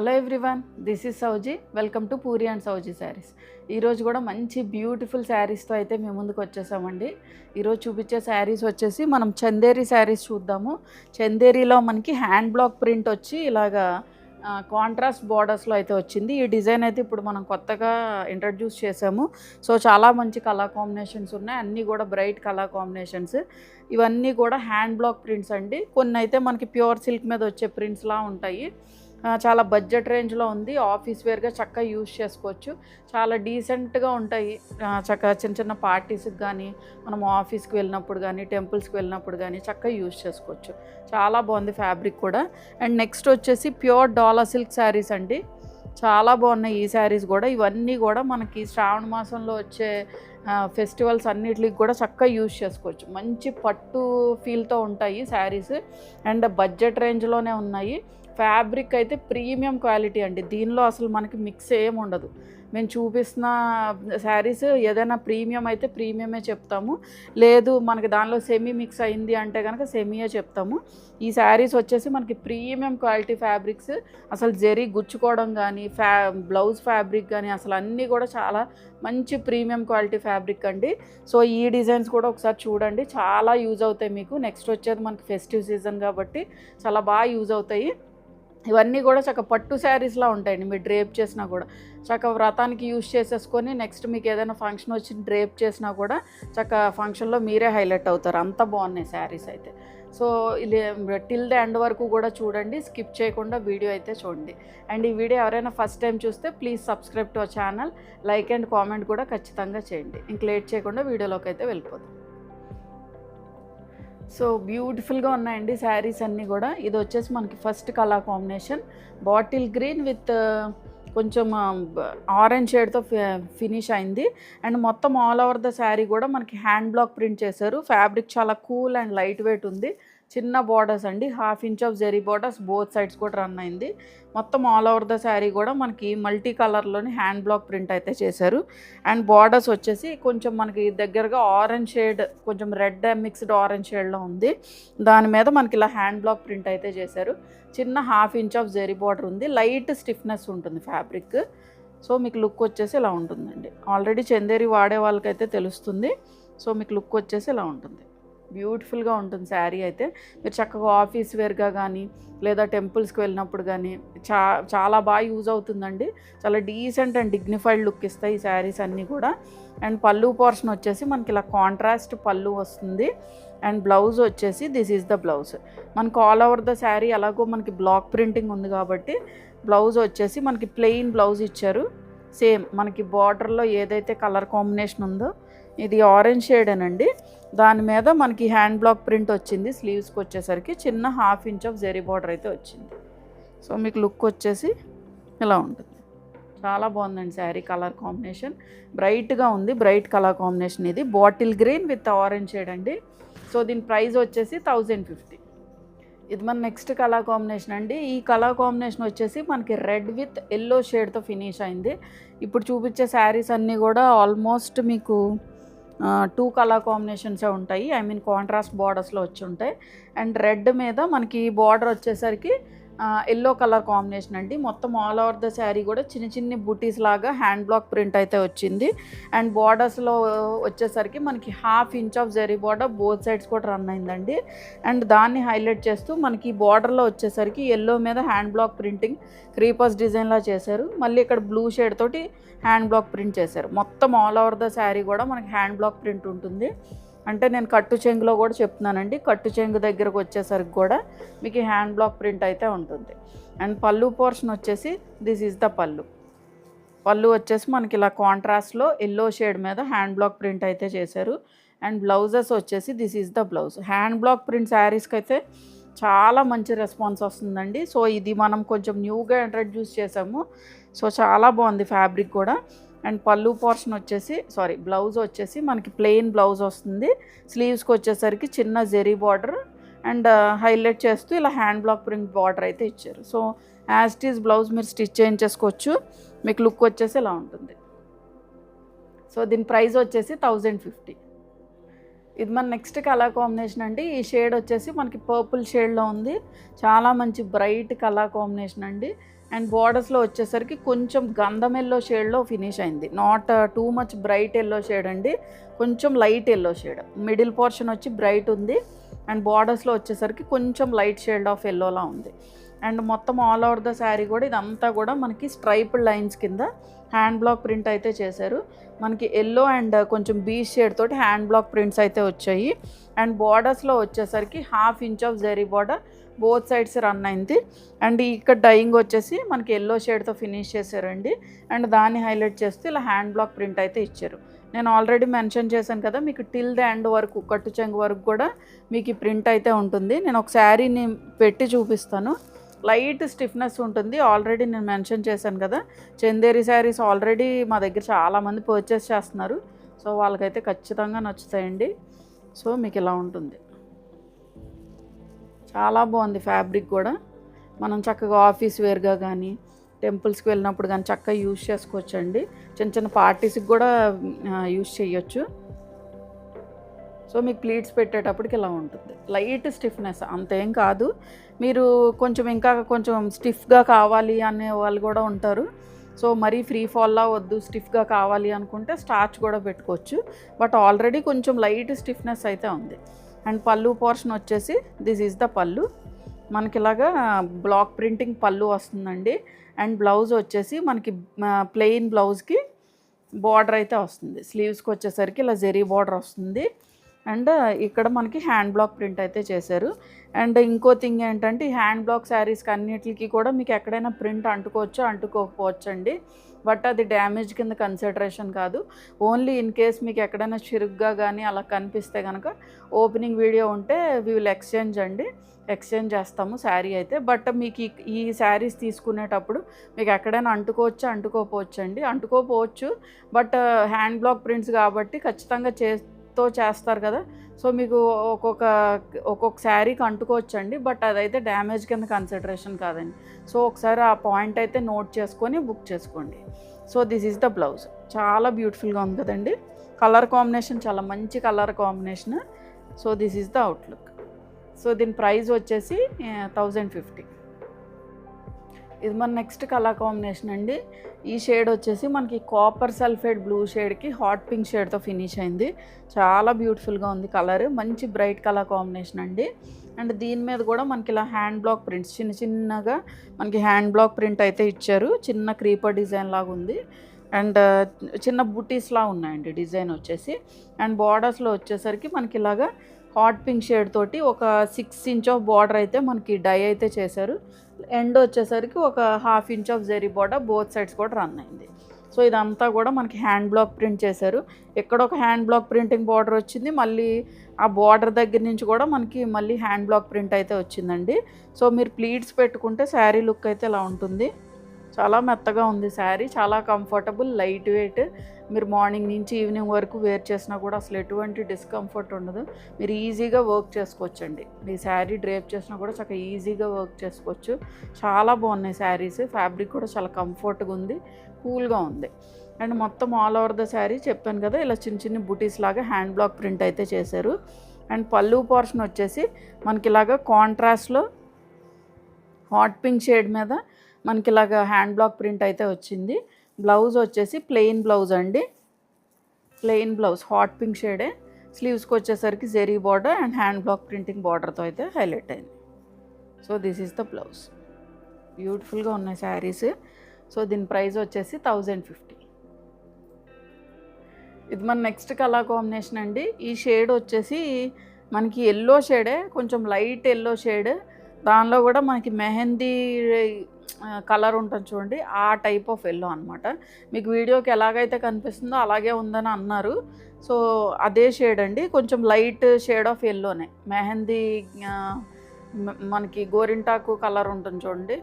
Hello everyone, this is Souji. Welcome to Puri and Souji sarees. ఈరోజు కూడా మంచి బ్యూటిఫుల్ శారీస్తో అయితే మేము ముందుకు వచ్చేసామండి. ఈరోజు చూపించే శారీస్ వచ్చేసి మనం చందేరి శారీస్ చూద్దాము. చందేరిలో మనకి హ్యాండ్ బ్లాక్ ప్రింట్ వచ్చి ఇలాగా కాంట్రాస్ట్ బార్డర్స్లో అయితే వచ్చింది. ఈ డిజైన్ అయితే ఇప్పుడు మనం కొత్తగా ఇంట్రడ్యూస్ చేసాము. సో చాలా మంచి కలర్ కాంబినేషన్స్ ఉన్నాయి, అన్నీ కూడా బ్రైట్ కలర్ కాంబినేషన్స్. ఇవన్నీ కూడా హ్యాండ్ బ్లాక్ ప్రింట్స్ అండి. కొన్ని అయితే మనకి ప్యూర్ సిల్క్ మీద వచ్చే ప్రింట్స్లా ఉంటాయి. చాలా బడ్జెట్ రేంజ్లో ఉంది. ఆఫీస్ వేర్గా చక్కగా యూజ్ చేసుకోవచ్చు. చాలా డీసెంట్గా ఉంటాయి. చక్కగా చిన్న చిన్న పార్టీస్కి కానీ, మనం ఆఫీస్కి వెళ్ళినప్పుడు కానీ, టెంపుల్స్కి వెళ్ళినప్పుడు కానీ చక్కగా యూజ్ చేసుకోవచ్చు. చాలా బాగుంది ఫ్యాబ్రిక్ కూడా. అండ్ నెక్స్ట్ వచ్చేసి ప్యూర్ డాలా సిల్క్ శారీస్ అండి. చాలా బాగున్నాయి ఈ శారీస్ కూడా. ఇవన్నీ కూడా మనకి శ్రావణ మాసంలో వచ్చే ఫెస్టివల్స్ అన్నిటికి కూడా చక్కగా యూజ్ చేసుకోవచ్చు. మంచి పట్టు ఫీల్తో ఉంటాయి శారీస్ అండ్ బడ్జెట్ రేంజ్లోనే ఉన్నాయి. ఫ్యాబ్రిక్ అయితే ప్రీమియం క్వాలిటీ అండి. దీనిలో అసలు మనకి మిక్స్ ఏమి ఉండదు. మేము చూపిస్తున్న శారీస్ ఏదైనా ప్రీమియం అయితే ప్రీమియమే చెప్తాము, లేదు మనకి దానిలో సెమీ మిక్స్ అయింది అంటే కనుక సెమీయే చెప్తాము. ఈ శారీస్ వచ్చేసి మనకి ప్రీమియం క్వాలిటీ ఫ్యాబ్రిక్స్. అసలు జరీ గుచ్చుకోవడం కానీ, బ్లౌజ్ ఫ్యాబ్రిక్ కానీ అసలు అన్నీ కూడా చాలా మంచి ప్రీమియం క్వాలిటీ ఫ్యాబ్రిక్ అండి. సో ఈ డిజైన్స్ కూడా ఒకసారి చూడండి, చాలా యూజ్ అవుతాయి మీకు. నెక్స్ట్ వచ్చేది మనకి ఫెస్టివ్ సీజన్ కాబట్టి చాలా బాగా యూజ్ అవుతాయి. ఇవన్నీ కూడా చక్కగా పట్టు శారీస్లా ఉంటాయండి. మీరు డ్రేప్ చేసినా కూడా చక్కగా వ్రతానికి యూజ్ చేసేసుకొని నెక్స్ట్ మీకు ఏదైనా ఫంక్షన్ వచ్చి డ్రేప్ చేసినా కూడా చక్కగా ఫంక్షన్లో మీరే హైలైట్ అవుతారు. అంత బాగున్నాయి శారీస్ అయితే. సో టిల్ ద ఎండ్ వరకు కూడా చూడండి, స్కిప్ చేయకుండా వీడియో అయితే చూడండి. అండ్ ఈ వీడియో ఎవరైనా ఫస్ట్ టైం చూస్తే please subscribe to our channel, like and comment కూడా ఖచ్చితంగా చేయండి. ఇంక లేట్ చేయకుండా వీడియోలోకి అయితే వెళ్ళిపోతాం. సో బ్యూటిఫుల్గా ఉన్నాయండి శారీస్ అన్నీ కూడా. ఇది వచ్చేసి మనకి first colour combination bottle green with కొంచెం ఆరెంజ్ షేడ్తో ఫినిష్ అయింది. అండ్ మొత్తం ఆల్ ఓవర్ ద శారీ కూడా మనకి హ్యాండ్ బ్లాక్ ప్రింట్ చేశారు. ఫ్యాబ్రిక్ చాలా కూల్ అండ్ లైట్ వెయిట్ ఉంది. చిన్న బార్డర్స్ అండి, 1/2 inch of zari borders both sides కూడా రన్ అయింది. మొత్తం ఆల్ ఓవర్ ద శారీ కూడా మనకి మల్టీ కలర్లోని హ్యాండ్ బ్లాక్ ప్రింట్ అయితే చేశారు. అండ్ బార్డర్స్ వచ్చేసి కొంచెం మనకి దగ్గరగా ఆరెంజ్ షేడ్, కొంచెం రెడ్ మిక్స్డ్ ఆరెంజ్ షేడ్లో ఉంది. దాని మీద మనకి ఇలా హ్యాండ్ బ్లాక్ ప్రింట్ అయితే చేశారు. చిన్న 1/2 ఇంచ్ ఆఫ్ జెరీ బార్డర్ ఉంది. లైట్ స్టిఫ్నెస్ ఉంటుంది ఫ్యాబ్రిక్. సో మీకు లుక్ వచ్చేసి ఇలా ఉంటుందండి. ఆల్రెడీ చందేరి వాడే వాళ్ళకైతే తెలుస్తుంది. సో మీకు లుక్ వచ్చేసి ఇలా ఉంటుంది. బ్యూటిఫుల్గా ఉంటుంది శారీ అయితే. మీరు చక్కగా ఆఫీస్ వేర్గా కానీ లేదా టెంపుల్స్కి వెళ్ళినప్పుడు కానీ చాలా బాగా యూజ్ అవుతుందండి. చాలా డీసెంట్ అండ్ డిగ్నిఫైడ్ లుక్ ఇస్తాయి ఈ శారీస్ అన్నీ కూడా. అండ్ పళ్ళు పోర్షన్ వచ్చేసి మనకి ఇలా కాంట్రాస్ట్ పళ్ళు వస్తుంది. అండ్ బ్లౌజ్ వచ్చేసి దిస్ ఈజ్ ద బ్లౌజ్. మనకు ఆల్ ఓవర్ ద శారీ ఎలాగో మనకి బ్లాక్ ప్రింటింగ్ ఉంది కాబట్టి బ్లౌజ్ వచ్చేసి మనకి ప్లెయిన్ బ్లౌజ్ ఇచ్చారు. సేమ్ మనకి బార్డర్లో ఏదైతే కలర్ కాంబినేషన్ ఉందో, ఇది ఆరెంజ్ షేడేనండి, దాని మీద మనకి హ్యాండ్ బ్లాక్ ప్రింట్ వచ్చింది. స్లీవ్స్కి వచ్చేసరికి చిన్న 1/2 ఇంచ్ ఆఫ్ జెరీ బార్డర్ అయితే వచ్చింది. సో మీకు లుక్ వచ్చేసి ఇలా ఉంటుంది. చాలా బాగుందండి శారీ. కలర్ కాంబినేషన్ బ్రైట్గా ఉంది, బ్రైట్ కలర్ కాంబినేషన్. ఇది bottle green with orange shade అండి. సో దీని ప్రైస్ వచ్చేసి 1050. ఇది మన నెక్స్ట్ కలర్ కాంబినేషన్ అండి. ఈ కలర్ కాంబినేషన్ వచ్చేసి మనకి రెడ్ విత్ ఎల్లో షేడ్తో ఫినిష్ అయింది. ఇప్పుడు చూపించే శారీస్ అన్నీ కూడా ఆల్మోస్ట్ మీకు 2 కలర్ కాంబినేషన్సే ఉంటాయి. ఐ మీన్ కాంట్రాస్ట్ బార్డర్స్లో వచ్చి ఉంటాయి. అండ్ రెడ్ మీద మనకి బార్డర్ వచ్చేసరికి ఎల్లో కలర్ కాంబినేషన్ అండి. మొత్తం ఆల్ ఓవర్ ద శారీ కూడా చిన్న చిన్న బుటీస్ లాగా హ్యాండ్ బ్లాక్ ప్రింట్ అయితే వచ్చింది. అండ్ బార్డర్స్లో వచ్చేసరికి మనకి 1/2 inch of zari border both sides కూడా రన్ అయిందండి. అండ్ దాన్ని హైలైట్ చేస్తూ మనకి బార్డర్లో వచ్చేసరికి ఎల్లో మీద హ్యాండ్ బ్లాక్ ప్రింటింగ్ క్రీపర్స్ డిజైన్లా చేశారు. మళ్ళీ ఇక్కడ బ్లూ షేడ్ తోటి హ్యాండ్ బ్లాక్ ప్రింట్ చేశారు. మొత్తం ఆల్ ఓవర్ ద శారీ కూడా మనకి హ్యాండ్ బ్లాక్ ప్రింట్ ఉంటుంది. అంటే నేను కట్టు చెంగులో కూడా చెప్తున్నానండి. కట్టు చెంగు దగ్గరకు వచ్చేసరికి కూడా మీకు హ్యాండ్ బ్లాక్ ప్రింట్ అయితే ఉంటుంది. అండ్ పళ్ళు పోర్షన్ వచ్చేసి దిస్ ఈజ్ ద పళ్ళు. పళ్ళు వచ్చేసి మనకి ఇలా కాంట్రాస్ట్లో ఎల్లో షేడ్ మీద హ్యాండ్ బ్లాక్ ప్రింట్ అయితే చేశారు. అండ్ బ్లౌజెస్ వచ్చేసి this is the blouse. Hand block print శారీస్కి అయితే చాలా మంచి రెస్పాన్స్ వస్తుందండి. సో ఇది మనం కొంచెం న్యూగా ఇంట్రడ్యూస్ చేసాము. సో చాలా బాగుంది ఫ్యాబ్రిక్ కూడా. అండ్ పళ్ళు పోర్షన్ వచ్చేసి బ్లౌజ్ వచ్చేసి మనకి ప్లెయిన్ బ్లౌజ్ వస్తుంది. స్లీవ్స్కి వచ్చేసరికి చిన్న జెరీ బార్డర్ అండ్ హైలైట్ చేస్తూ ఇలా హ్యాండ్ బ్లాక్ ప్రింట్ బార్డర్ అయితే ఇచ్చారు. So as it is blouse మీరు స్టిచ్ చేయించేసుకోవచ్చు. మీకు లుక్ వచ్చేసి ఇలా ఉంటుంది. సో దీని ప్రైస్ వచ్చేసి 1050. ఇది మన నెక్స్ట్ కలర్ కాంబినేషన్ అండి. ఈ షేడ్ వచ్చేసి మనకి పర్పుల్ షేడ్లో ఉంది. చాలా మంచి బ్రైట్ కలర్ కాంబినేషన్ అండి. అండ్ బార్డర్స్లో వచ్చేసరికి కొంచెం గంధం ఎల్లో షేడ్లో ఫినిష్ అయింది. Not too much bright yellow shade అండి, కొంచెం light yellow shade. Middle portion వచ్చి బ్రైట్ ఉంది అండ్ బార్డర్స్లో వచ్చేసరికి కొంచెం లైట్ షేడ్ ఆఫ్ ఎల్లోలా ఉంది. అండ్ మొత్తం ఆల్ ఓవర్ ద శారీ కూడా ఇదంతా కూడా మనకి స్ట్రైప్డ్ లైన్స్ కింద హ్యాండ్ బ్లాక్ ప్రింట్ అయితే చేశారు. మనకి ఎల్లో అండ్ కొంచెం బీచ్ షేడ్ తోటి హ్యాండ్ బ్లాక్ ప్రింట్స్ అయితే వచ్చాయి. అండ్ బార్డర్స్లో వచ్చేసరికి 1/2 inch of zari border both sides run అయింది. అండ్ ఇక్కడ డైయింగ్ వచ్చేసి మనకి ఎల్లో షేడ్తో ఫినిష్ చేశారండి. అండ్ దాన్ని హైలైట్ చేస్తూ ఇలా హ్యాండ్ బ్లాక్ ప్రింట్ అయితే ఇచ్చారు. నేను ఆల్రెడీ మెన్షన్ చేశాను కదా, మీకు టిల్ ద ఎండ్ వరకు కట్టు చెంగు వరకు కూడా మీకు ఈ ప్రింట్ అయితే ఉంటుంది. నేను ఒక శారీని పెట్టి చూపిస్తాను. లైట్ స్టిఫ్నెస్ ఉంటుంది. ఆల్రెడీ నేను మెన్షన్ చేశాను కదా, చందేరి శారీస్ ఆల్రెడీ మా దగ్గర చాలామంది పర్చేస్ చేస్తున్నారు. సో వాళ్ళకైతే ఖచ్చితంగా నచ్చుతాయండి. సో మీకు ఇలా ఉంటుంది. చాలా బాగుంది ఫ్యాబ్రిక్ కూడా. మనం చక్కగా ఆఫీస్ వేర్గా కానీ టెంపుల్స్కి వెళ్ళినప్పుడు కానీ చక్కగా యూజ్ చేసుకోవచ్చండి. చిన్న చిన్న పార్టీస్కి కూడా యూజ్ చేయొచ్చు. సో మీకు ప్లీట్స్ పెట్టేటప్పటికి ఇలా ఉంటుంది. లైట్ స్టిఫ్నెస్ అంతేం కాదు. మీరు ఇంకా కొంచెం స్టిఫ్గా కావాలి అనే వాళ్ళు కూడా ఉంటారు. సో మరీ ఫ్రీ ఫాల్లా వద్దు, స్టిఫ్గా కావాలి అనుకుంటే స్టార్చ్ కూడా పెట్టుకోవచ్చు. బట్ ఆల్రెడీ కొంచెం లైట్ స్టిఫ్నెస్ అయితే ఉంది. అండ్ పళ్ళు పోర్షన్ వచ్చేసి దిస్ ఈజ్ ద పళ్ళు. మనకి ఇలాగా బ్లాక్ ప్రింటింగ్ పళ్ళు వస్తుందండి. అండ్ బ్లౌజ్ వచ్చేసి మనకి ప్లెయిన్ బ్లౌజ్కి బార్డర్ అయితే వస్తుంది. స్లీవ్స్కి వచ్చేసరికి ఇలా జెరీ బార్డర్ వస్తుంది. అండ్ ఇక్కడ మనకి హ్యాండ్ బ్లాక్ ప్రింట్ అయితే చేశారు. అండ్ ఇంకో థింగ్ ఏంటంటే ఈ హ్యాండ్ బ్లాక్ శారీస్కి అన్నిటికీ కూడా మీకు ఎక్కడైనా ప్రింట్ అంటుకోవచ్చు అంటుకోకపోవచ్చు అండి. బట్ అది డ్యామేజ్ కింద కన్సిడరేషన్ కాదు. ఓన్లీ ఇన్ కేస్ మీకు ఎక్కడైనా చిరుగ్గా కానీ అలా కనిపిస్తే కనుక ఓపెనింగ్ వీడియో ఉంటే వీ విల్ ఎక్స్చేంజ్ చేస్తాము శారీ అయితే. బట్ మీకు ఈ శారీస్ తీసుకునేటప్పుడు మీకు ఎక్కడైనా అంటుకోవచ్చు అండి. అంటుకోపోవచ్చు, బట్ హ్యాండ్ బ్లాక్ ప్రింట్స్ కాబట్టి ఖచ్చితంగా చేస్తారు కదా. సో మీకు ఒక్కొక్క శారీకి అంటుకోవచ్చండి. బట్ అదైతే డ్యామేజ్ కింద కన్సిడరేషన్ కాదండి. సో ఒకసారి ఆ పాయింట్ అయితే నోట్ చేసుకొని బుక్ చేసుకోండి. So this is the blouse. చాలా బ్యూటిఫుల్గా ఉంది కదండి. కలర్ కాంబినేషన్ చాలా మంచి colour combination. So this is the outlook. So దీని ప్రైస్ వచ్చేసి 1050. ఇది మన నెక్స్ట్ కలర్ కాంబినేషన్ అండి. ఈ షేడ్ వచ్చేసి మనకి కాపర్ సల్ఫేట్ బ్లూ షేడ్కి హాట్ పింక్ షేడ్తో ఫినిష్ అయింది. చాలా బ్యూటిఫుల్గా ఉంది కలర్. మంచి బ్రైట్ కలర్ కాంబినేషన్ అండి. అండ్ దీని మీద కూడా మనకి ఇలా హ్యాండ్ బ్లాక్ ప్రింట్స్ చిన్నగా మనకి హ్యాండ్ బ్లాక్ ప్రింట్ అయితే ఇచ్చారు. చిన్న క్రీపర్ డిజైన్ లాగా ఉంది. అండ్ చిన్న బుటీస్లా ఉన్నాయండి డిజైన్ వచ్చేసి. అండ్ బార్డర్స్లో వచ్చేసరికి మనకి ఇలాగా హాట్ పింక్ షేడ్ తోటి ఒక 6 ఇంచ్ ఆఫ్ బార్డర్ అయితే మనకి డై అయితే చేశారు. ఎండ్ వచ్చేసరికి ఒక 1/2 inch of zari border both sides కూడా రన్ అయింది. సో ఇదంతా కూడా మనకి హ్యాండ్ బ్లాక్ ప్రింట్ చేశారు. ఎక్కడ ఒక హ్యాండ్ బ్లాక్ ప్రింటింగ్ బార్డర్ వచ్చింది, మళ్ళీ ఆ బార్డర్ దగ్గర నుంచి కూడా మనకి మళ్ళీ హ్యాండ్ బ్లాక్ ప్రింట్ అయితే వచ్చిందండి. సో మీరు ప్లీట్స్ పెట్టుకుంటే శారీ లుక్ అయితే ఇలా ఉంటుంది. చాలా మెత్తగా ఉంది శారీ, చాలా కంఫర్టబుల్, లైట్ వెయిట్. మీరు మార్నింగ్ నుంచి ఈవినింగ్ వరకు వేర్ చేసినా కూడా అసలు ఎటువంటి డిస్కంఫర్ట్ ఉండదు. మీరు ఈజీగా వర్క్ చేసుకోవచ్చండి. మీ శారీ డ్రేప్ చేసినా కూడా చక్కగా ఈజీగా వర్క్ చేసుకోవచ్చు. చాలా బాగున్నాయి శారీస్. ఫ్యాబ్రిక్ కూడా చాలా కంఫర్ట్గా ఉంది, కూల్గా ఉంది. అండ్ మొత్తం ఆల్ ఓవర్ ద శారీ చెప్పాను కదా, ఇలా చిన్న బుటీస్ లాగా హ్యాండ్ బ్లాక్ ప్రింట్ అయితే చేశారు. అండ్ పళ్ళు పోర్షన్ వచ్చేసి మనకి ఇలాగా కాంట్రాస్ట్లో హాట్ పింక్ షేడ్ మీద మనకి ఇలాగా హ్యాండ్ బ్లాక్ ప్రింట్ అయితే వచ్చింది. బ్లౌజ్ వచ్చేసి ప్లెయిన్ బ్లౌజ్ అండి. ప్లెయిన్ బ్లౌజ్ హాట్ పింక్ షేడే. స్లీవ్స్కి వచ్చేసరికి zari border and hand block printing బార్డర్తో అయితే హైలైట్ అయింది. So this is the blouse. బ్యూటిఫుల్గా ఉన్నాయి శారీస్. సో దీని ప్రైస్ వచ్చేసి 1050. ఇది మన నెక్స్ట్ కలర్ కాంబినేషన్ అండి. ఈ షేడ్ వచ్చేసి మనకి ఎల్లో షేడే, కొంచెం లైట్ ఎల్లో షేడ్. దానిలో కూడా మనకి మెహందీ కలర్ ఉంటుంది చూడండి, ఆ టైప్ ఆఫ్ ఎల్లో అనమాట. మీకు వీడియోకి ఎలాగైతే కనిపిస్తుందో అలాగే ఉందని అన్నారు. సో అదే షేడ్ అండి, కొంచెం లైట్ షేడ్ ఆఫ్ ఎల్లోనే. మెహందీ మనకి గోరింటాకు కలర్ ఉంటుంది చూడండి,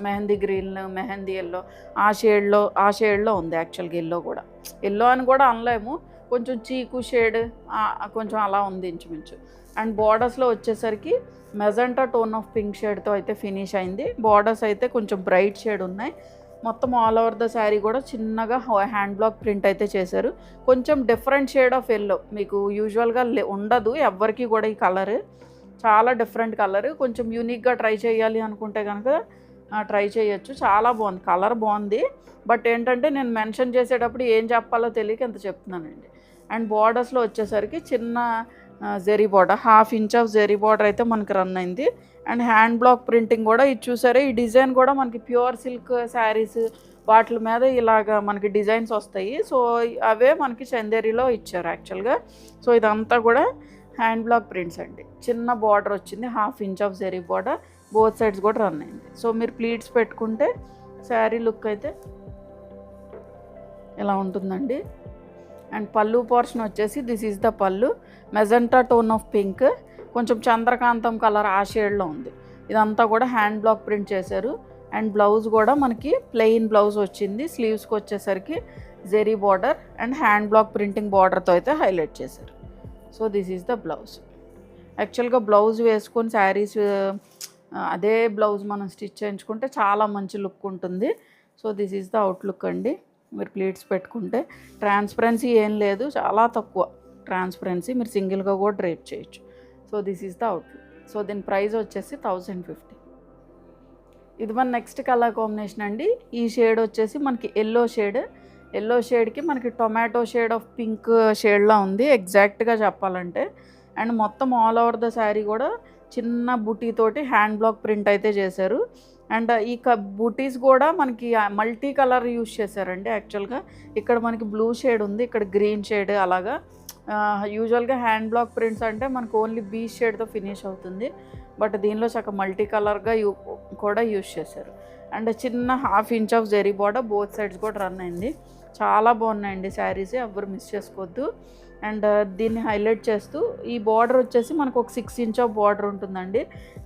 మెహందీ గ్రీన్, మెహందీ ఎల్లో, ఆ షేడ్లో ఉంది యాక్చువల్గా. ఎల్లో కూడా ఎల్లో అని కూడా అనలేము, కొంచెం చీకు షేడ్ కొంచెం అలా ఉంది ఇంచుమించు. అండ్ బార్డర్స్లో వచ్చేసరికి మెజెంటా టోన్ ఆఫ్ పింక్ షేడ్తో అయితే ఫినిష్ అయింది. బార్డర్స్ అయితే కొంచెం బ్రైట్ షేడ్ ఉన్నాయి. మొత్తం ఆల్ ఓవర్ ద శారీ కూడా చిన్నగా హ్యాండ్ బ్లాక్ ప్రింట్ అయితే చేశారు. కొంచెం డిఫరెంట్ షేడ్ ఆఫ్ ఎల్లో, మీకు యూజువల్గా ఉండదు ఎవ్వరికి కూడా ఈ కలర్, చాలా డిఫరెంట్ కలర్. కొంచెం యూనిక్గా ట్రై చేయాలి అనుకుంటే కనుక ట్రై చేయొచ్చు. చాలా బాగుంది, కలర్ బాగుంది. బట్ ఏంటంటే నేను మెన్షన్ చేసేటప్పుడు ఏం చెప్పాలో తెలియక ఎంత చెప్తున్నానండి. అండ్ బార్డర్స్లో వచ్చేసరికి చిన్న zari border, 1/2 inch of zari border అయితే మనకి రన్ అయింది. అండ్ హ్యాండ్ బ్లాక్ ప్రింటింగ్ కూడా ఇది చూసారా, ఈ డిజైన్ కూడా మనకి ప్యూర్ సిల్క్ శారీస్ వాటి మీద ఇలాగ మనకి డిజైన్స్ వస్తాయి. సో అవే మనకి చందేరిలో ఇచ్చారు యాక్చువల్గా. సో ఇదంతా కూడా హ్యాండ్ బ్లాక్ ప్రింట్స్ అండి. చిన్న బార్డర్ వచ్చింది, 1/2 inch of zari border, both sides కూడా రన్ అయింది. సో మీరు ప్లీట్స్ పెట్టుకుంటే శారీ లుక్ అయితే ఇలా ఉంటుందండి. అండ్ పళ్ళు పోర్షన్ వచ్చేసి this is the pallu, magenta tone of pink, కొంచెం చంద్రకాంతం కలర్ ఆ షేడ్లో ఉంది. ఇదంతా కూడా హ్యాండ్ బ్లాక్ ప్రింట్ చేశారు. అండ్ బ్లౌజ్ కూడా మనకి ప్లెయిన్ బ్లౌజ్ వచ్చింది. స్లీవ్స్కి వచ్చేసరికి zari border and hand block printing బార్డర్తో అయితే హైలైట్ చేశారు. So this is the blouse. యాక్చువల్గా బ్లౌజ్ వేసుకొని శారీస్ అదే బ్లౌజ్ మనం స్టిచ్ చేయించుకుంటే చాలా మంచి లుక్ ఉంటుంది. So this is the outlook అండి. మీరు ప్లీట్స్ పెట్టుకుంటే ట్రాన్స్పరెన్సీ ఏం లేదు, చాలా తక్కువ ట్రాన్స్పరెన్సీ, మీరు సింగిల్గా కూడా డ్రైప్ చేయొచ్చు. So this is the outlook. So దీని ప్రైస్ వచ్చేసి 1050. ఇది మన నెక్స్ట్ కలర్ కాంబినేషన్ అండి. ఈ షేడ్ వచ్చేసి మనకి ఎల్లో షేడ్, ఎల్లో షేడ్కి మనకి టొమాటో షేడ్ ఆఫ్ పింక్ షేడ్లా ఉంది ఎగ్జాక్ట్గా చెప్పాలంటే. అండ్ మొత్తం ఆల్ ఓవర్ ద శారీ కూడా చిన్న బుటీతోటి హ్యాండ్ బ్లాక్ ప్రింట్ అయితే చేశారు. అండ్ ఈ బూటీస్ కూడా మనకి మల్టీ కలర్ యూజ్ చేశారండి. యాక్చువల్గా ఇక్కడ మనకి బ్లూ షేడ్ ఉంది, ఇక్కడ గ్రీన్ షేడ్, అలాగా యూజువల్గా హ్యాండ్ బ్లాక్ ప్రింట్స్ అంటే మనకు ఓన్లీ బీచ్ షేడ్తో ఫినిష్ అవుతుంది. బట్ దీనిలో చక్క మల్టీ కలర్గా కూడా యూజ్ చేశారు. అండ్ చిన్న 1/2 inch of zari border, both sides కూడా రన్ అయింది. చాలా బాగున్నాయండి శారీస్, ఎవరు మిస్ చేసుకోవద్దు. అండ్ దీన్ని హైలైట్ చేస్తూ ఈ బార్డర్ వచ్చేసి మనకు ఒక 6 ఇంచ్ ఆఫ్ బార్డర్ ఉంటుందండి.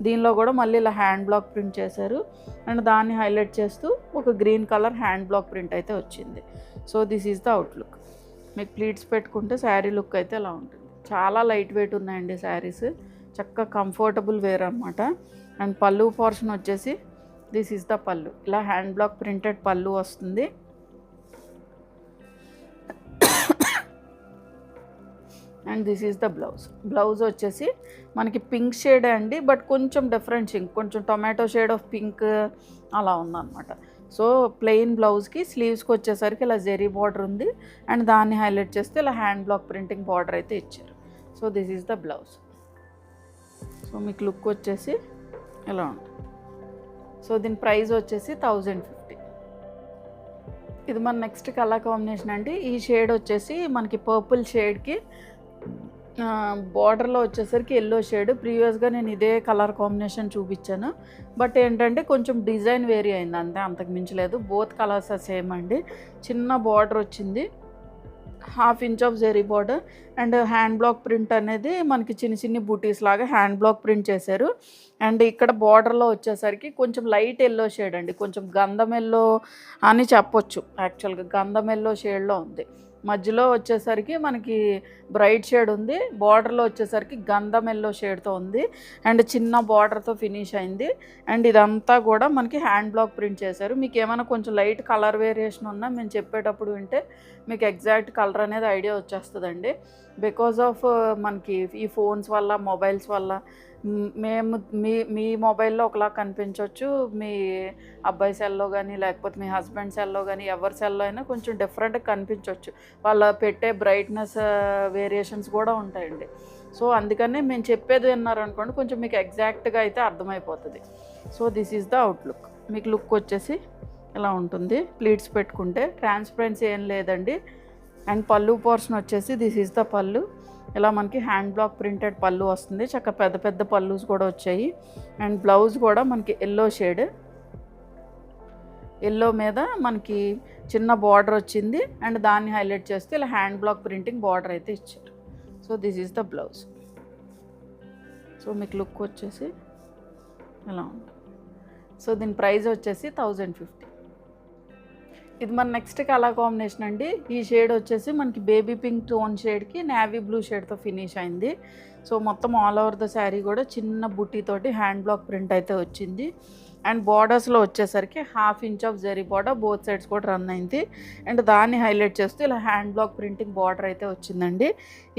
దీనిలో కూడా మళ్ళీ ఇలా హ్యాండ్ బ్లాక్ ప్రింట్ చేశారు. అండ్ దాన్ని హైలైట్ చేస్తూ ఒక green colour hand block print అయితే వచ్చింది. So this is the outlook. మీకు ప్లీట్స్ పెట్టుకుంటే శారీ లుక్ అయితే ఇలా ఉంటుంది. చాలా లైట్ వెయిట్ ఉన్నాయండి శారీస్, చక్కగా కంఫర్టబుల్ వేర్ అనమాట. అండ్ పళ్ళు పోర్షన్ వచ్చేసి దిస్ ఈజ్ ద పళ్ళు, ఇలా హ్యాండ్ బ్లాక్ ప్రింటెడ్ పళ్ళు వస్తుంది. And this is the blouse. Blouse వచ్చేసి మనకి పింక్ షేడ్ అండి, బట్ కొంచెం డిఫరెంట్ షేడ్, కొంచెం టొమాటో షేడ్ ఆఫ్ పింక్ అలా ఉందన్నమాట. సో ప్లెయిన్ బ్లౌజ్కి స్లీవ్స్కి వచ్చేసరికి ఇలా జెరీ బార్డర్ ఉంది. అండ్ దాన్ని హైలైట్ చేస్తే ఇలా హ్యాండ్ బ్లాక్ ప్రింటింగ్ బార్డర్ అయితే ఇచ్చారు. So this is the blouse. So మీకు లుక్ వచ్చేసి ఇలా ఉంటుంది. సో దీని ప్రైస్ వచ్చేసి 1050. ఇది మన నెక్స్ట్ కలర్ కాంబినేషన్ అండి. ఈ షేడ్ వచ్చేసి మనకి పర్పుల్ షేడ్కి బార్డర్లో వచ్చేసరికి ఎల్లో షేడ్. ప్రీవియస్గా నేను ఇదే కలర్ కాంబినేషన్ చూపించాను, బట్ ఏంటంటే కొంచెం డిజైన్ వేరీ అయింది అంతే, అంతకు మించలేదు. బోత్ కలర్స్ సేమ్ అండి. చిన్న బార్డర్ వచ్చింది, 1/2 inch of zari border. And hand block print అనేది మనకి చిన్న చిన్న బూటీస్ లాగా హ్యాండ్ బ్లాక్ ప్రింట్ చేశారు. అండ్ ఇక్కడ బార్డర్లో వచ్చేసరికి కొంచెం లైట్ ఎల్లో షేడ్ అండి, కొంచెం గంధం ఎల్లో అని చెప్పొచ్చు. యాక్చువల్గా గంధం ఎల్లో షేడ్లో ఉంది. మధ్యలో వచ్చేసరికి మనకి బ్రైట్ షేడ్ ఉంది, బార్డర్లో వచ్చేసరికి గంధం ఎల్లో షేడ్తో ఉంది. అండ్ చిన్న బార్డర్తో ఫినిష్ అయింది. అండ్ ఇదంతా కూడా మనకి హ్యాండ్ బ్లాక్ ప్రింట్ చేశారు. మీకు ఏమైనా కొంచెం లైట్ కలర్ వేరియేషన్ ఉన్నా మేము చెప్పేటప్పుడు వింటే మీకు ఎగ్జాక్ట్ కలర్ అనేది ఐడియా వచ్చేస్తుందండి. బికాజ్ ఆఫ్ మనకి ఈ ఫోన్స్ వల్ల, మొబైల్స్ వల్ల మేము మీ మొబైల్లో ఒకలా కనిపించవచ్చు, మీ అబ్బాయి సెల్లో కానీ లేకపోతే మీ హస్బెండ్ సెల్లో కానీ ఎవరి సెల్లో అయినా కొంచెం డిఫరెంట్గా కనిపించవచ్చు. వాళ్ళ పెట్టే బ్రైట్నెస్ వేరియేషన్స్ కూడా ఉంటాయండి. సో అందుకనే మేము చెప్పేది విన్నారనుకోండి కొంచెం మీకు ఎగ్జాక్ట్గా అయితే అర్థమైపోతుంది. So this is the outlook. మీకు లుక్ వచ్చేసి ఇలా ఉంటుంది. ప్లీట్స్ పెట్టుకుంటే ట్రాన్స్పరెన్సీ ఏం లేదండి. అండ్ పళ్ళు పోర్షన్ వచ్చేసి దిస్ ఈజ్ ద పళ్ళు, ఇలా మనకి హ్యాండ్ బ్లాక్ ప్రింటెడ్ పళ్ళు వస్తుంది. చక్కగా పెద్ద పెద్ద పళ్ళుస్ కూడా వచ్చాయి. అండ్ బ్లౌజ్ కూడా మనకి ఎల్లో షేడ్, ఎల్లో మీద మనకి చిన్న బార్డర్ వచ్చింది. అండ్ దాన్ని హైలైట్ చేస్తే ఇలా హ్యాండ్ బ్లాక్ ప్రింటింగ్ బార్డర్ అయితే ఇచ్చారు. So this is the blouse. So మీకు లుక్ వచ్చేసి ఇలా ఉంది. సో దీని ప్రైస్ వచ్చేసి 1050. ఇది మన నెక్స్ట్ కలర్ కాంబినేషన్ అండి. ఈ షేడ్ వచ్చేసి మనకి బేబీ పింక్ టోన్ షేడ్కి నేవీ బ్లూ షేడ్తో ఫినిష్ అయింది. సో మొత్తం ఆల్ ఓవర్ ద శారీ కూడా చిన్న బుట్టీతోటి హ్యాండ్ బ్లాక్ ప్రింట్ అయితే వచ్చింది. అండ్ బార్డర్స్లో వచ్చేసరికి 1/2 inch of zari border both sides కూడా రన్ అయింది. అండ్ దాన్ని హైలైట్ చేస్తూ ఇలా హ్యాండ్ బ్లాక్ ప్రింటింగ్ బార్డర్ అయితే వచ్చిందండి.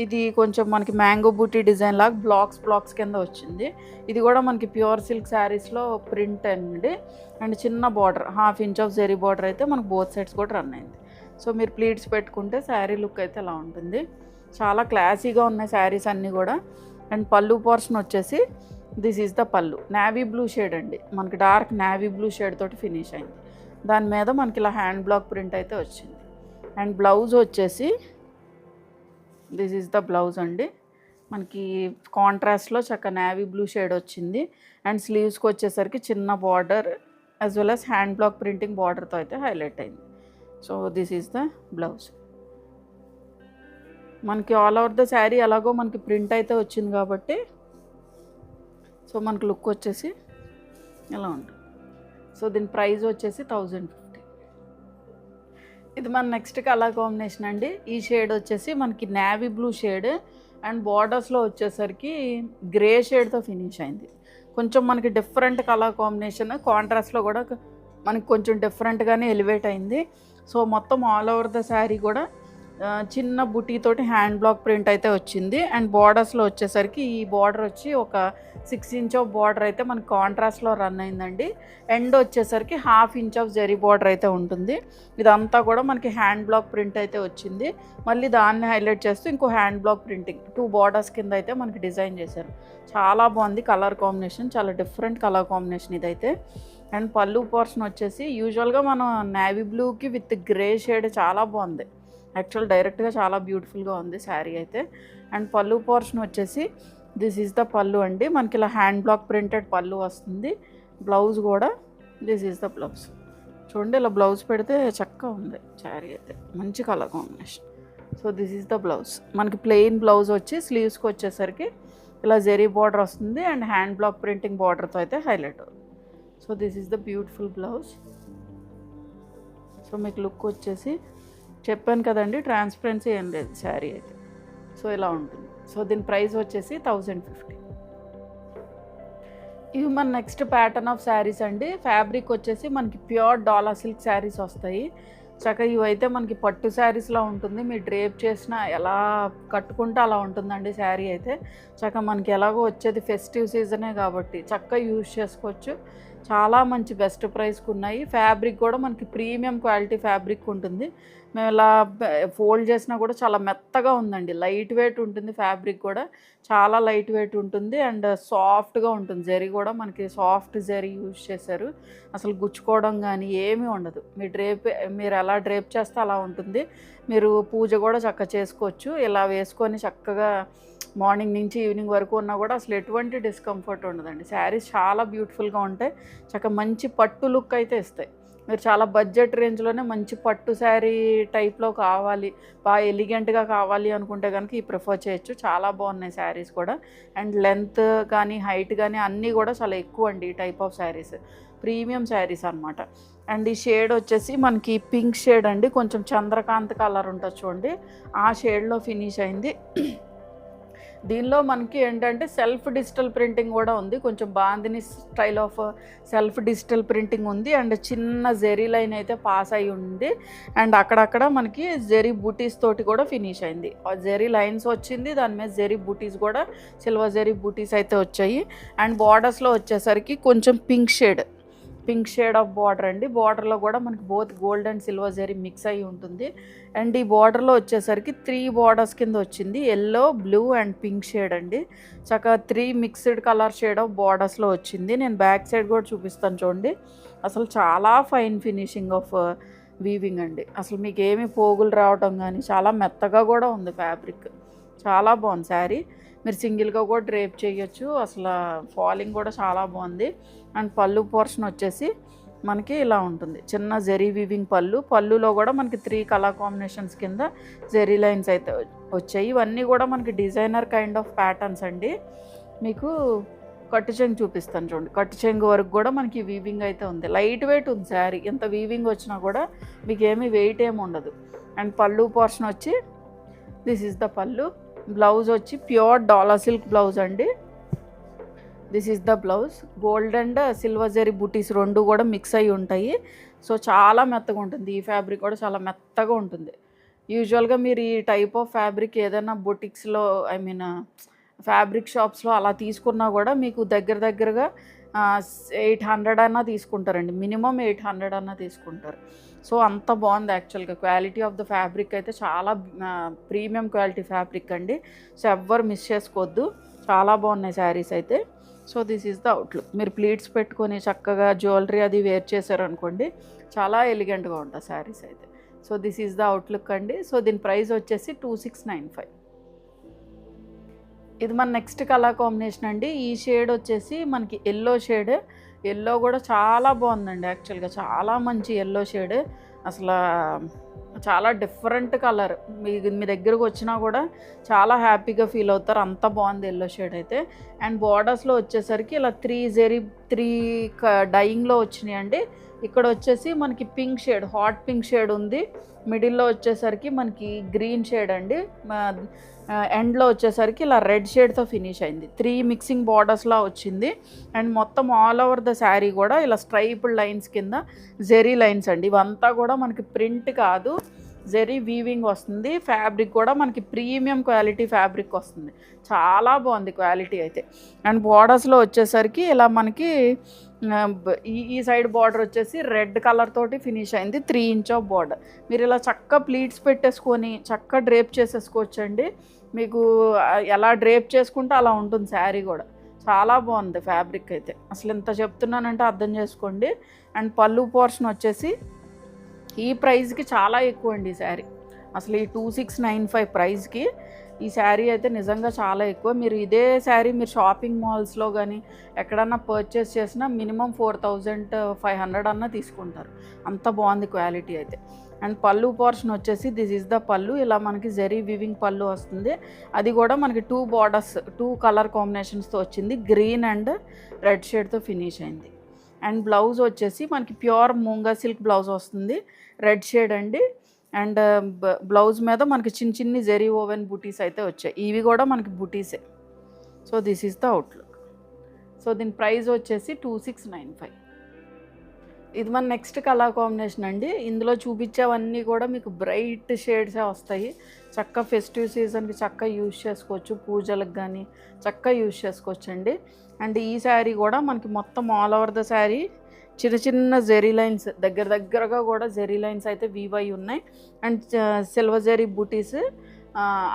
ఇది కొంచెం మనకి మ్యాంగో బూటీ డిజైన్ లాగా బ్లాక్స్ కింద వచ్చింది. ఇది కూడా మనకి ప్యూర్ సిల్క్ శారీస్లో ప్రింట్ అండి. అండ్ చిన్న border 1/2 inch of zari border అయితే మనకు బోత్ సైడ్స్ కూడా రన్ అయింది. సో మీరు ప్లీట్స్ పెట్టుకుంటే శారీ లుక్ అయితే ఇలా ఉంటుంది. చాలా క్లాసీగా ఉన్నాయి శారీస్ అన్నీ కూడా. అండ్ పళ్ళు పోర్షన్ వచ్చేసి దిస్ ఈజ్ ద పళ్ళు, నేవీ బ్లూ షేడ్ అండి, మనకి డార్క్ నేవీ బ్లూ షేడ్ తోటి ఫినిష్ అయింది. దాని మీద మనకి ఇలా హ్యాండ్ బ్లాక్ ప్రింట్ అయితే వచ్చింది. అండ్ బ్లౌజ్ వచ్చేసి దిస్ ఈజ్ ద బ్లౌజ్ అండి, మనకి కాంట్రాస్ట్లో చక్క నేవీ బ్లూ షేడ్ వచ్చింది. అండ్ స్లీవ్స్కి వచ్చేసరికి చిన్న border as well as hand block printing బార్డర్తో అయితే హైలైట్ అయింది. So this is the blouse. మనకి ఆల్ ఓవర్ ద శారీ అలాగో మనకి ప్రింట్ అయితే వచ్చింది కాబట్టి సో మనకు లుక్ వచ్చేసి ఎలా ఉంటుంది. సో దీని ప్రైస్ వచ్చేసి 1050. ఇది మన నెక్స్ట్ కలర్ కాంబినేషన్ అండి. ఈ షేడ్ వచ్చేసి మనకి నేవీ బ్లూ షేడ్ అండ్ బార్డర్స్లో వచ్చేసరికి గ్రే షేడ్తో ఫినిష్ అయింది. కొంచెం మనకి డిఫరెంట్ కలర్ కాంబినేషన్, కాంట్రాస్ట్లో కూడా మనకి కొంచెం డిఫరెంట్గానే ఎలివేట్ అయింది. సో మొత్తం ఆల్ ఓవర్ ద శారీ కూడా చిన్న బుటీతోటి హ్యాండ్ బ్లాక్ ప్రింట్ అయితే వచ్చింది. అండ్ బార్డర్స్లో వచ్చేసరికి ఈ బార్డర్ వచ్చి ఒక 6 ఇంచ్ ఆఫ్ బార్డర్ అయితే మనకి కాంట్రాస్ట్లో రన్ అయిందండి. ఎండ్ వచ్చేసరికి 1/2 ఇంచ్ ఆఫ్ జరీ బార్డర్ అయితే ఉంటుంది. ఇదంతా కూడా మనకి హ్యాండ్ బ్లాక్ ప్రింట్ అయితే వచ్చింది. మళ్ళీ దాన్ని హైలైట్ చేస్తూ ఇంకో హ్యాండ్ బ్లాక్ ప్రింటింగ్ 2 బార్డర్స్ కింద అయితే మనకి డిజైన్ చేశారు. చాలా బాగుంది కలర్ కాంబినేషన్, చాలా డిఫరెంట్ కలర్ కాంబినేషన్ ఇదైతే. అండ్ పళ్ళు పోర్షన్ వచ్చేసి యూజువల్గా మనం నేవీ బ్లూకి విత్ గ్రే షేడ్ చాలా బాగుంది. యాక్చువల్ డైరెక్ట్గా చాలా బ్యూటిఫుల్గా ఉంది శారీ అయితే. అండ్ పళ్ళు పోర్షన్ వచ్చేసి దిస్ ఈజ్ ద పళ్ళు అండి, మనకి ఇలా హ్యాండ్ బ్లాక్ ప్రింటెడ్ పళ్ళు వస్తుంది. బ్లౌజ్ కూడా దిస్ ఈజ్ ద బ్లౌజ్. చూడండి ఇలా బ్లౌజ్ పెడితే చక్కగా ఉంది శారీ అయితే, మంచి colour combination. So this is the blouse. మనకి ప్లెయిన్ బ్లౌజ్ వచ్చి స్లీవ్స్కి వచ్చేసరికి ఇలా జెరీ బార్డర్ వస్తుంది అండ్ హ్యాండ్ బ్లాక్ ప్రింటింగ్ బార్డర్తో అయితే హైలైట్ అవుతుంది. So this is the beautiful blouse. So మీకు లుక్ వచ్చేసి చెప్పాను కదండి, ట్రాన్స్పరెన్సీ ఏం లేదు శారీ అయితే. సో ఇలా ఉంటుంది. సో దీని ప్రైస్ వచ్చేసి 1050. ఇవి మన నెక్స్ట్ ప్యాటర్న్ ఆఫ్ శారీస్ అండి. ఫ్యాబ్రిక్ వచ్చేసి మనకి ప్యూర్ డాలా సిల్క్ శారీస్ వస్తాయి. చక్కగా ఇవైతే మనకి పట్టు శారీస్లో ఉంటుంది. మీరు డ్రేప్ చేసిన ఎలా కట్టుకుంటే అలా ఉంటుందండి శారీ అయితే. చక్కగా మనకి ఎలాగో వచ్చేది ఫెస్టివ్ సీజనే కాబట్టి చక్కగా యూజ్ చేసుకోవచ్చు. చాలా మంచి బెస్ట్ ప్రైస్కి ఉన్నాయి. ఫ్యాబ్రిక్ కూడా మనకి ప్రీమియం క్వాలిటీ ఫ్యాబ్రిక్ ఉంటుంది. మేము ఇలా ఫోల్డ్ చేసినా కూడా చాలా మెత్తగా ఉందండి, లైట్ వెయిట్ ఉంటుంది. ఫ్యాబ్రిక్ కూడా చాలా లైట్ వెయిట్ ఉంటుంది అండ్ సాఫ్ట్గా ఉంటుంది. జరీ కూడా మనకి సాఫ్ట్ జరీ యూజ్ చేశారు. అసలు గుచ్చుకోవడం కానీ ఏమీ ఉండదు. మీరు ఎలా డ్రేప్ చేస్తే అలా ఉంటుంది. మీరు పూజ కూడా చక్కగా చేసుకోవచ్చు. ఇలా వేసుకొని చక్కగా మార్నింగ్ నుంచి ఈవినింగ్ వరకు ఉన్నా కూడా అసలు ఎటువంటి డిస్కంఫర్ట్ ఉండదండి. శారీస్ చాలా బ్యూటిఫుల్గా ఉంటాయి. చక్కగా మంచి పట్టు లుక్ అయితే ఇస్తాయి. మీరు చాలా బడ్జెట్ రేంజ్లోనే మంచి పట్టు శారీ టైప్లో కావాలి, బాగా ఎలిగెంట్గా కావాలి అనుకుంటే కనుక ఈ ప్రిఫర్ చేయొచ్చు. చాలా బాగున్నాయి శారీస్ కూడా. అండ్ లెంత్ కానీ హైట్ కానీ అన్నీ కూడా చాలా ఎక్కువ అండి ఈ type of saris. Premium saris అనమాట. అండ్ ఈ షేడ్ వచ్చేసి మనకి పింక్ షేడ్ అండి, కొంచెం చంద్రకాంత్ కలర్ ఉంటుంది చూడండి, ఆ షేడ్లో ఫినిష్ అయింది. దీనిలో మనకి ఏంటంటే సెల్ఫ్ డిజిటల్ ప్రింటింగ్ కూడా ఉంది. కొంచెం bandhani style of self digital printing ఉంది. అండ్ చిన్న జెరీ లైన్ అయితే పాస్ అయి ఉంది. అండ్ అక్కడక్కడ మనకి జెరీ బూటీస్ తోటి కూడా ఫినిష్ అయింది. జెరీ లైన్స్ వచ్చింది, దాని మీద జెరీ బూటీస్ కూడా సిల్వర్ జెరీ బూటీస్ అయితే వచ్చాయి. అండ్ బార్డర్స్లో వచ్చేసరికి కొంచెం పింక్ షేడ్ ఆఫ్ బార్డర్ అండి. బార్డర్లో కూడా మనకి both gold and silver zari mix అయ్యి ఉంటుంది. అండ్ ఈ బార్డర్లో వచ్చేసరికి 3 బార్డర్స్ కింద వచ్చింది. Yellow, blue and pink shade అండి. చక్కగా 3 మిక్స్డ్ కలర్ షేడ్ ఆఫ్ బార్డర్స్లో వచ్చింది. నేను బ్యాక్ సైడ్ కూడా చూపిస్తాను చూడండి. అసలు చాలా ఫైన్ ఫినిషింగ్ ఆఫ్ వీవింగ్ అండి. అసలు మీకు ఏమి పోగులు రావటం కానీ, చాలా మెత్తగా కూడా ఉంది ఫ్యాబ్రిక్. చాలా బాగుంది శారీ. మీరు సింగిల్గా కూడా డ్రేప్ చేయొచ్చు. అసలు ఫాలింగ్ కూడా చాలా బాగుంది. అండ్ పళ్ళు పోర్షన్ వచ్చేసి మనకి ఇలా ఉంటుంది, చిన్న జెరీ వీవింగ్ పళ్ళులో కూడా మనకి 3 కలర్ కాంబినేషన్స్ కింద జెరీ లైన్స్ అయితే వచ్చాయి. ఇవన్నీ కూడా మనకి డిజైనర్ కైండ్ ఆఫ్ ప్యాటర్న్స్ అండి. మీకు కట్టు చెంగు చూపిస్తాను చూడండి. కట్టు చెంగు వరకు కూడా మనకి వీవింగ్ అయితే ఉంది. లైట్ వెయిట్ ఉంది శారీ. ఎంత వీవింగ్ వచ్చినా కూడా మీకు ఏమీ వెయిట్ ఏమి ఉండదు. అండ్ పళ్ళు పోర్షన్ వచ్చి దిస్ ఈజ్ ద పళ్ళు. బ్లౌజ్ వచ్చి ప్యూర్ డాలా సిల్క్ బ్లౌజ్ అండి. This is the blouse. Gold and silver zari బుటీస్ రెండు కూడా మిక్స్ అయ్యి ఉంటాయి. సో చాలా మెత్తగా ఉంటుంది. ఈ ఫ్యాబ్రిక్ కూడా చాలా మెత్తగా ఉంటుంది. యూజువల్గా మీరు ఈ టైప్ ఆఫ్ ఫ్యాబ్రిక్ ఏదైనా బొటిక్స్లో ఫ్యాబ్రిక్ షాప్స్లో అలా తీసుకున్నా కూడా మీకు దగ్గరగా 800 అన్నా తీసుకుంటారండి. మినిమం 800 అన్నా తీసుకుంటారు. సో అంత బాగుంది యాక్చువల్గా. క్వాలిటీ ఆఫ్ ద ఫ్యాబ్రిక్ అయితే చాలా ప్రీమియం క్వాలిటీ ఫ్యాబ్రిక్ అండి. సో ఎవ్వరు మిస్ చేసుకోవద్దు. చాలా బాగున్నాయి శారీస్ అయితే. So this is the outlook. మీరు ప్లీట్స్ పెట్టుకొని చక్కగా జ్యువెలరీ అది వేర్ చేశారనుకోండి, చాలా ఎలిగెంట్గా ఉంటాయి శారీస్ అయితే. So this is the outlook అండి. సో దీని ప్రైస్ వచ్చేసి 2695. ఇది మన నెక్స్ట్ కలర్ కాంబినేషన్ అండి. ఈ షేడ్ వచ్చేసి మనకి ఎల్లో షేడ్. ఎల్లో కూడా చాలా బాగుందండి యాక్చువల్గా. చాలా మంచి ఎల్లో షేడ్. అసలు చాలా డిఫరెంట్ కలర్. మీ దగ్గరకు వచ్చినా కూడా చాలా హ్యాపీగా ఫీల్ అవుతారు. అంత బాగుంది ఎల్లో షేడ్ అయితే. అండ్ బార్డర్స్లో వచ్చేసరికి ఇలా 3 డైయింగ్లో వచ్చినాయండి. ఇక్కడ వచ్చేసి మనకి pink shade, hot pink shade ఉంది. మిడిల్లో వచ్చేసరికి మనకి గ్రీన్ షేడ్ అండి. ఎండ్లో వచ్చేసరికి ఇలా రెడ్ షేడ్తో ఫినిష్ అయింది. 3 మిక్సింగ్ బార్డర్స్లా వచ్చింది. అండ్ మొత్తం ఆల్ ఓవర్ ద శారీ కూడా ఇలా స్ట్రైప్డ్ లైన్స్ కింద జెరీ లైన్స్ అండి. ఇవంతా కూడా మనకి ప్రింట్ కాదు, జెరీ వీవింగ్ వస్తుంది. ఫ్యాబ్రిక్ కూడా మనకి ప్రీమియం క్వాలిటీ ఫ్యాబ్రిక్ వస్తుంది. చాలా బాగుంది క్వాలిటీ అయితే. అండ్ బార్డర్స్లో వచ్చేసరికి ఇలా మనకి ఈ సైడ్ బార్డర్ వచ్చేసి రెడ్ కలర్ తోటి ఫినిష్ అయింది. 3 ఇంచ్ ఆఫ్ బార్డర్. మీరు ఇలా చక్కగా ప్లీట్స్ పెట్టేసుకొని చక్కగా డ్రేప్ చేసేసుకోవచ్చండి. మీకు ఎలా డ్రేప్ చేసుకుంటే అలా ఉంటుంది శారీ కూడా. చాలా బాగుంది ఫ్యాబ్రిక్ అయితే. అసలు ఇంత చెప్తున్నానంటే అర్థం చేసుకోండి. అండ్ పళ్ళు పోర్షన్ వచ్చేసి ఈ ప్రైస్కి చాలా ఎక్కువ అండి ఈ శారీ. అసలు ఈ 2695 ప్రైస్కి ఈ శారీ అయితే నిజంగా చాలా ఎక్కువ. మీరు ఇదే శారీ మీరు షాపింగ్ మాల్స్లో కానీ ఎక్కడన్నా పర్చేస్ చేసినా మినిమం 4500 అన్నా తీసుకుంటారు. అంత బాగుంది క్వాలిటీ అయితే. అండ్ పళ్ళు పోర్షన్ వచ్చేసి దిస్ ఈజ్ ద పళ్ళు. ఇలా మనకి జెరీ వివింగ్ పళ్ళు వస్తుంది. అది కూడా మనకి 2 బార్డర్స్ 2 కలర్ కాంబినేషన్స్తో వచ్చింది. గ్రీన్ అండ్ రెడ్ షేడ్తో ఫినిష్ అయింది. అండ్ బ్లౌజ్ వచ్చేసి మనకి ప్యూర్ మూంగా సిల్క్ బ్లౌజ్ వస్తుంది. రెడ్ షేడ్ అండి. అండ్ బ్లౌజ్ మీద మనకి చిన్ని జెరీ ఓవెన్ బుటీస్ అయితే వచ్చాయి. ఇవి కూడా మనకి బుటీసే. So this is the outlook. So దీని ప్రైస్ వచ్చేసి 2695. ఇది మన నెక్స్ట్ కలర్ కాంబినేషన్ అండి. ఇందులో చూపించేవన్నీ కూడా మీకు బ్రైట్ షేడ్సే వస్తాయి. చక్కగా ఫెస్టివ్ సీజన్కి చక్కగా యూజ్ చేసుకోవచ్చు. పూజలకు కానీ చక్కగా యూజ్ చేసుకోవచ్చు అండి. అండ్ ఈ శారీ కూడా మనకి మొత్తం ఆల్ ఓవర్ ద శారీ చిన్న జెరీ లైన్స్ దగ్గరగా కూడా జెరీ లైన్స్ అయితే వీవ్ అయి ఉన్నాయి. అండ్ సిల్వర్ జెరీ బూటీస్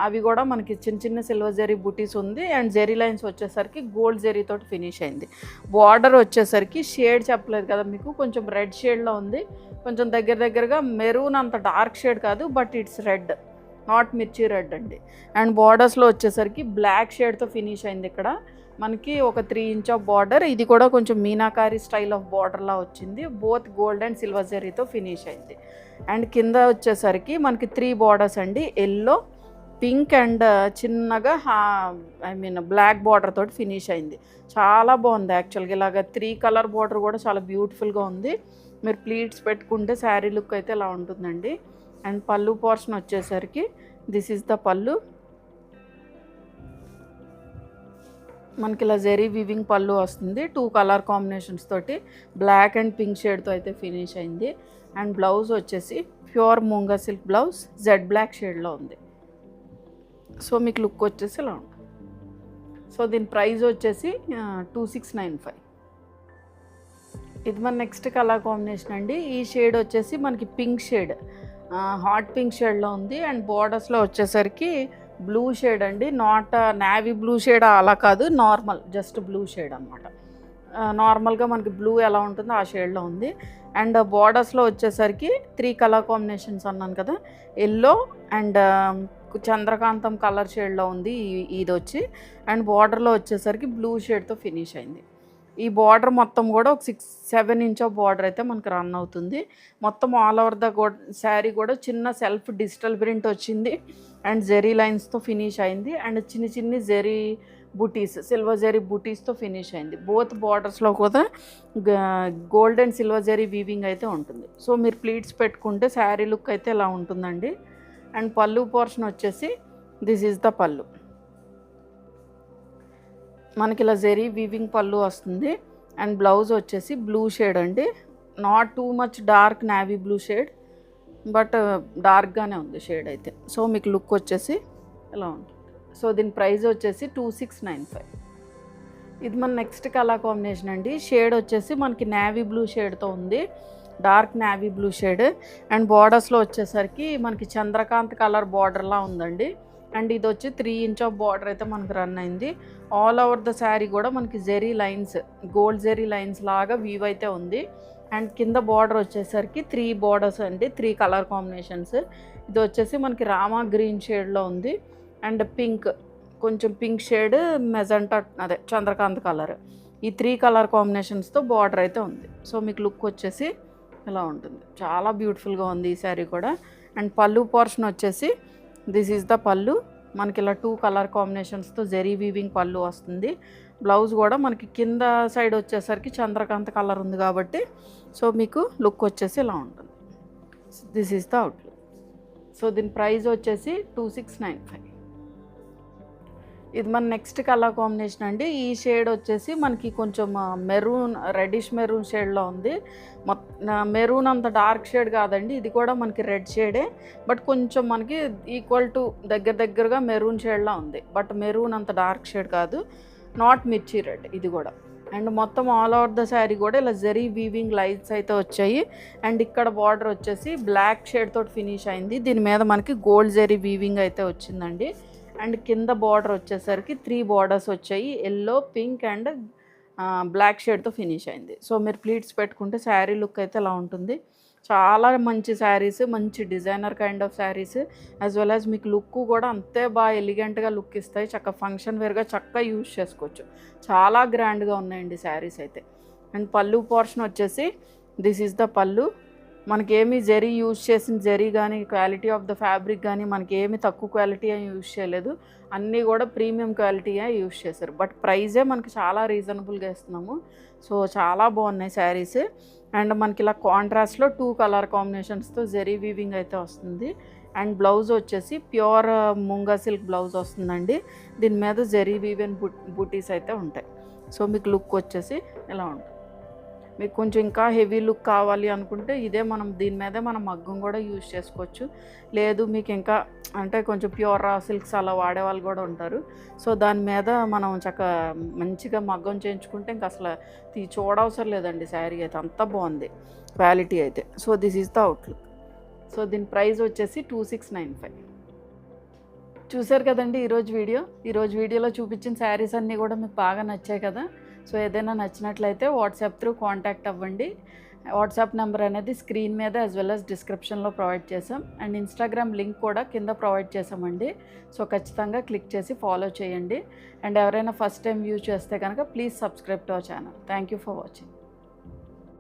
అవి కూడా మనకి చిన్న సిల్వర్ జెరీ బూటీస్ ఉంది. అండ్ జెరీ లైన్స్ వచ్చేసరికి గోల్డ్ జెరీతో ఫినిష్ అయింది. బార్డర్ వచ్చేసరికి షేడ్ చెప్పలేదు కదా మీకు, కొంచెం రెడ్ షేడ్లో ఉంది. కొంచెం దగ్గరగా మెరూన్, అంత డార్క్ షేడ్ కాదు, బట్ ఇట్స్ రెడ్, నాట్ మిర్చి రెడ్ అండి. అండ్ బార్డర్స్లో వచ్చేసరికి బ్లాక్ షేడ్తో ఫినిష్ అయింది. ఇక్కడ మనకి ఒక 3 ఇంచ్ ఆఫ్ బార్డర్. ఇది కూడా కొంచెం మీనాకారి స్టైల్ ఆఫ్ బార్డర్లా వచ్చింది. బోత్ గోల్డ్ అండ్ సిల్వర్ జరీతో ఫినిష్ అయింది. అండ్ కింద వచ్చేసరికి మనకి 3 బార్డర్స్ అండి. ఎల్లో, పింక్ అండ్ చిన్నగా బ్లాక్ బార్డర్ తోటి ఫినిష్ అయింది. చాలా బాగుంది యాక్చువల్గా. ఇలాగ 3 కలర్ బార్డర్ కూడా చాలా బ్యూటిఫుల్గా ఉంది. మీరు ప్లీట్స్ పెట్టుకుంటే శారీ లుక్ అయితే ఇలా ఉంటుందండి. అండ్ పళ్ళు పోర్షన్ వచ్చేసరికి దిస్ ఈజ్ ద పళ్ళు. మనకి ఇలా జెరీ వివింగ్ పళ్ళు వస్తుంది. 2 కలర్ కాంబినేషన్స్ తోటి బ్లాక్ అండ్ పింక్ షేడ్తో అయితే ఫినిష్ అయింది. అండ్ బ్లౌజ్ వచ్చేసి pure మూంగా silk blouse Z black షేడ్లో ఉంది. సో మీకు లుక్ వచ్చేసి ఇలా ఉంటుంది. సో దీని ప్రైస్ వచ్చేసి 2695. ఇది మన నెక్స్ట్ కలర్ కాంబినేషన్ అండి. ఈ షేడ్ వచ్చేసి మనకి పింక్ షేడ్, హాట్ పింక్ షేడ్లో ఉంది. అండ్ బార్డర్స్లో వచ్చేసరికి బ్లూ షేడ్ అండి. నాట్ నేవీ బ్లూ షేడ్ అలా కాదు, నార్మల్ జస్ట్ బ్లూ షేడ్ అనమాట. నార్మల్గా మనకి బ్లూ ఎలా ఉంటుందో ఆ షేడ్లో ఉంది. అండ్ బార్డర్స్లో వచ్చేసరికి 3 కలర్ కాంబినేషన్స్ అన్నాను కదా. ఎల్లో అండ్ చంద్రకాంతం కలర్ షేడ్లో ఉంది ఇది వచ్చి. అండ్ బార్డర్లో వచ్చేసరికి బ్లూ షేడ్తో ఫినిష్ అయింది. ఈ బార్డర్ మొత్తం కూడా ఒక 6-7 ఇంచ్ ఆఫ్ బార్డర్ అయితే మనకు రన్ అవుతుంది. మొత్తం ఆల్ ఓవర్ ద శారీ కూడా చిన్న సెల్ఫ్ డిజిటల్ ప్రింట్ వచ్చింది. అండ్ జెరీ లైన్స్తో ఫినిష్ అయింది. అండ్ చిన్ని జెరీ బుటీస్, సిల్వర్ జెరీ బుటీస్తో ఫినిష్ అయింది. బోత్ బార్డర్స్లో కూడా gold and silver zari weaving అయితే ఉంటుంది. సో మీరు ప్లీట్స్ పెట్టుకుంటే శారీ లుక్ అయితే ఇలా ఉంటుందండి. అండ్ పళ్ళు పోర్షన్ వచ్చేసి దిస్ ఈజ్ ద పళ్ళు. మనకి ఇలా జెరీ వీవింగ్ పళ్ళు వస్తుంది. అండ్ బ్లౌజ్ వచ్చేసి బ్లూ షేడ్ అండి, not too much dark navy blue shade, but డార్క్గానే ఉంది షేడ్ అయితే. సో మీకు లుక్ వచ్చేసి ఇలా ఉంటుంది. సో దీని ప్రైస్ వచ్చేసి 2695. ఇది మన నెక్స్ట్ కలర్ కాంబినేషన్ అండి. షేడ్ వచ్చేసి మనకి నావీ బ్లూ షేడ్తో ఉంది, dark navy blue shade. And బార్డర్స్లో వచ్చేసరికి మనకి చంద్రకాంత్ కలర్ బార్డర్లా ఉందండి. అండ్ ఇది వచ్చి 3 ఇంచ్ ఆఫ్ బార్డర్ అయితే మనకు రన్ అయింది. ఆల్ ఓవర్ ద శారీ కూడా మనకి zari lines, gold zari lines లాగా వీవ్ అయితే ఉంది. అండ్ కింద బార్డర్ వచ్చేసరికి 3 బార్డర్స్ అండి, 3 కలర్ కాంబినేషన్స్. ఇది వచ్చేసి మనకి రామా గ్రీన్ షేడ్లో ఉంది. అండ్ పింక్, కొంచెం పింక్ షేడ్, మెజంటా అదే చంద్రకాంత్ కలర్, ఈ 3 కలర్ కాంబినేషన్స్తో బార్డర్ అయితే ఉంది. సో మీకు లుక్ వచ్చేసి ఇలా ఉంటుంది. చాలా బ్యూటిఫుల్గా ఉంది ఈ శారీ కూడా. అండ్ పళ్ళు పోర్షన్ వచ్చేసి దిస్ ఈజ్ ద పళ్ళు. మనకి ఇలా 2 కలర్ కాంబినేషన్స్తో జెరీ వీవింగ్ పళ్ళు వస్తుంది. బ్లౌజ్ కూడా మనకి కింద సైడ్ వచ్చేసరికి చంద్రకాంత్ కలర్ ఉంది కాబట్టి సో మీకు లుక్ వచ్చేసి ఇలా ఉంటుంది. This is the outlook. So దీని ప్రైస్ వచ్చేసి 2695. ఇది మన నెక్స్ట్ కలర్ కాంబినేషన్ అండి. ఈ షేడ్ వచ్చేసి మనకి కొంచెం మెరూన్, రెడ్డిష్ మెరూన్ షేడ్లో ఉంది. మెరూన్ అంత డార్క్ షేడ్ కాదండి, ఇది కూడా మనకి రెడ్ షేడే, బట్ కొంచెం మనకి ఈక్వల్ టు దగ్గరగా మెరూన్ షేడ్లా ఉంది. బట్ మెరూన్ అంత డార్క్ షేడ్ కాదు, నాట్ మిర్చి రెడ్ ఇది కూడా. అండ్ మొత్తం ఆల్ ఓవర్ ద శారీ కూడా ఇలా జెరీ వీవింగ్ లైన్స్ అయితే వచ్చాయి. అండ్ ఇక్కడ బార్డర్ వచ్చేసి బ్లాక్ షేడ్ తోటి ఫినిష్ అయింది. దీని మీద మనకి గోల్డ్ జెరీ వీవింగ్ అయితే వచ్చిందండి. అండ్ కింద బార్డర్ వచ్చేసరికి 3 బార్డర్స్ వచ్చాయి, ఎల్లో, పింక్ అండ్ బ్లాక్ షేడ్తో ఫినిష్ అయింది. సో మీరు ప్లీట్స్ పెట్టుకుంటే శారీ లుక్ అయితే ఇలా ఉంటుంది. చాలా మంచి శారీస్, మంచి designer kind of saris, as well as మీకు లుక్ కూడా అంతే బాగా ఎలిగెంట్గా లుక్ ఇస్తాయి. చక్కగా ఫంక్షన్ వేర్గా చక్కగా యూజ్ చేసుకోవచ్చు. చాలా గ్రాండ్గా ఉన్నాయండి శారీస్ అయితే. అండ్ పళ్ళు పోర్షన్ వచ్చేసి దిస్ ఈజ్ ద పళ్ళు. మనకేమి జెరీ యూజ్ చేసిన జెరీ కానీ క్వాలిటీ ఆఫ్ ద ఫ్యాబ్రిక్ కానీ మనకేమి తక్కువ క్వాలిటీ యూజ్ చేయలేదు, అన్నీ కూడా ప్రీమియం క్వాలిటీయే యూజ్ చేశారు. బట్ ప్రైజే మనకి చాలా రీజనబుల్గా ఇస్తున్నాము. సో చాలా బాగున్నాయి శారీస్. అండ్ మనకి ఇలా కాంట్రాస్ట్లో 2 కలర్ కాంబినేషన్స్తో జెరీ వీవింగ్ అయితే వస్తుంది. అండ్ బ్లౌజ్ వచ్చేసి ప్యూర్ ముంగా సిల్క్ బ్లౌజ్ వస్తుందండి. దీని మీద జెరీ వీవెన్ బూటీస్ అయితే ఉంటాయి. సో మీకు లుక్ వచ్చేసి ఇలా ఉంటుంది. మీకు కొంచెం ఇంకా హెవీ లుక్ కావాలి అనుకుంటే ఇదే దీని మీదే మనం మగ్గం కూడా యూజ్ చేసుకోవచ్చు. లేదు మీకు ఇంకా అంటే కొంచెం ప్యూర్ రా సిల్క్స్ అలా వాడేవాళ్ళు కూడా ఉంటారు. సో దాని మీద మనం మంచిగా మగ్గం చేయించుకుంటే ఇంకా అసలు చూడవసరం లేదండి శారీ అయితే, అంత బాగుంది క్వాలిటీ అయితే. So this is the outlook. So దీని ప్రైస్ వచ్చేసి 2695. చూసారు కదండి ఈరోజు వీడియోలో చూపించిన శారీస్ అన్నీ కూడా మీకు బాగా నచ్చాయి కదా. సో ఏదైనా నచ్చినట్లయితే వాట్సాప్ త్రూ కాంటాక్ట్ అవ్వండి. వాట్సాప్ నెంబర్ అనేది స్క్రీన్ మీద యాజ్ వెల్ యాజ్ డిస్క్రిప్షన్లో ప్రొవైడ్ చేసాం. అండ్ ఇన్స్టాగ్రామ్ లింక్ కూడా కింద ప్రొవైడ్ చేసామండి. సో ఖచ్చితంగా క్లిక్ చేసి ఫాలో చేయండి. అండ్ ఎవరైనా ఫస్ట్ టైం యూజ్ చేస్తే కనుక please subscribe to our channel. Thank you for watching.